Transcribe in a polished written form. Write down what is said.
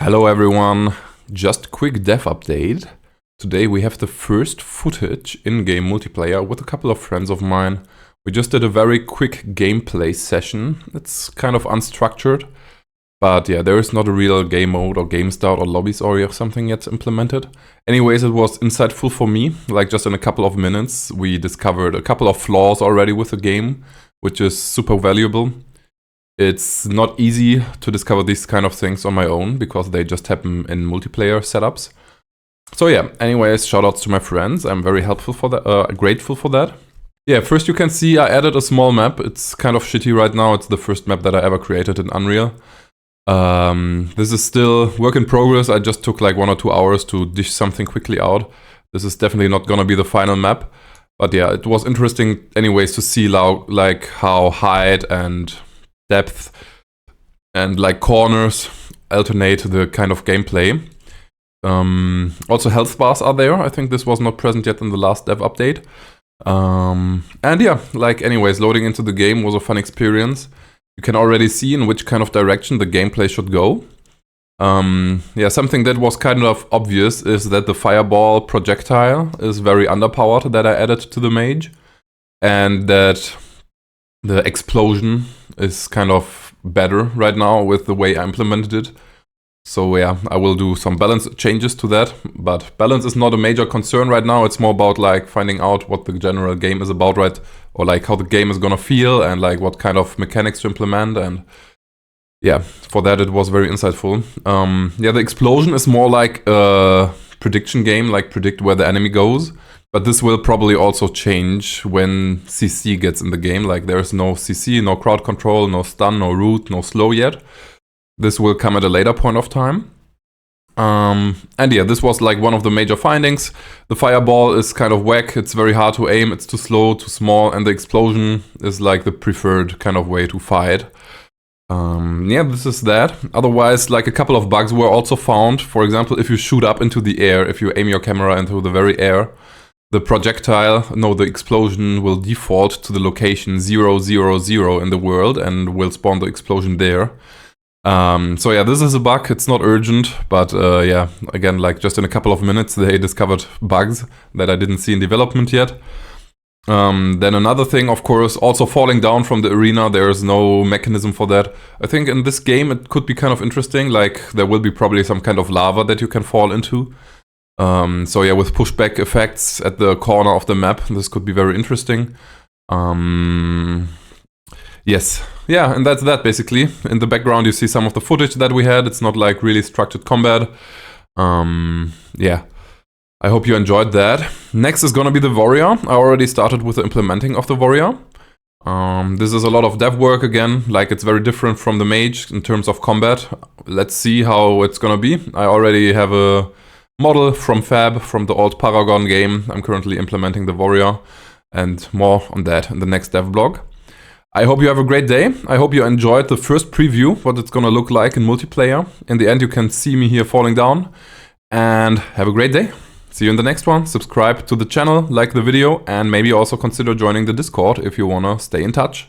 Hello everyone, just quick dev update. Today we have the first footage in-game multiplayer with a couple of friends of mine. We just did a very quick gameplay session. It's kind of unstructured, but yeah, there is not a real game mode or game start or lobbies or something yet implemented. Anyways, it was insightful for me. Like just in a couple of minutes, we discovered a couple of flaws already with the game, which is super valuable. It's not easy to discover these kind of things on my own because they just happen in multiplayer setups. So yeah, anyways, shoutouts to my friends. I'm very helpful for that, grateful for that. Yeah, first you can see I added a small map. It's kind of shitty right now. It's the first map that I ever created in Unreal. This is still work in progress. I just took like 1 or 2 hours to dish something quickly out. This is definitely not gonna be the final map. But yeah, it was interesting anyways to see like how height and depth and like corners alternate the kind of gameplay. Also health bars are there. I think this was not present yet in the last dev update. And yeah, like anyways, loading into the game was a fun experience. You can already see in which kind of direction the gameplay should go. Yeah, something that was kind of obvious is that the fireball projectile is very underpowered that I added to the mage, and that the explosion is kind of better right now with the way I implemented it. So yeah, I will do some balance changes to that, but balance is not a major concern right now. It's more about like finding out what the general game is about, right? Or like how the game is gonna feel and like what kind of mechanics to implement. And yeah, for that it was very insightful. Yeah, the explosion is more like a prediction game, like predict where the enemy goes. But this will probably also change when CC gets in the game. Like there's no CC, no crowd control, no stun, no root, no slow yet. This will come at a later point of time. And yeah, this was like one of the major findings. The fireball is kind of whack. It's very hard to aim. It's too slow, too small. And the explosion is like the preferred kind of way to fight. Yeah, this is that. Otherwise, like a couple of bugs were also found. For example, if you shoot up into the air, if you aim your camera into the very air, the the explosion will default to the location 000 in the world and will spawn the explosion there. So yeah, this is a bug. It's not urgent, but yeah, again, like just in a couple of minutes, they discovered bugs that I didn't see in development yet. Then another thing, of course, also falling down from the arena. There is no mechanism for that. I think in this game, it could be kind of interesting. Like there will be probably some kind of lava that you can fall into. So yeah, with pushback effects at the corner of the map, this could be very interesting. Yes, yeah, and that's that basically. In the background you see some of the footage that we had. It's not like really structured combat. Yeah, I hope you enjoyed that. Next is gonna be the warrior. I already started with the implementing of the warrior. This is a lot of dev work again, like it's very different from the mage in terms of combat. Let's see how it's gonna be. I already have a model from Fab, from the old Paragon game. I'm currently implementing the warrior, and more on that in the next devblog. I hope you have a great day. I hope you enjoyed the first preview, what it's gonna look like in multiplayer. In the end, you can see me here falling down. And have a great day. See you in the next one. Subscribe to the channel, like the video, and maybe also consider joining the Discord if you wanna stay in touch.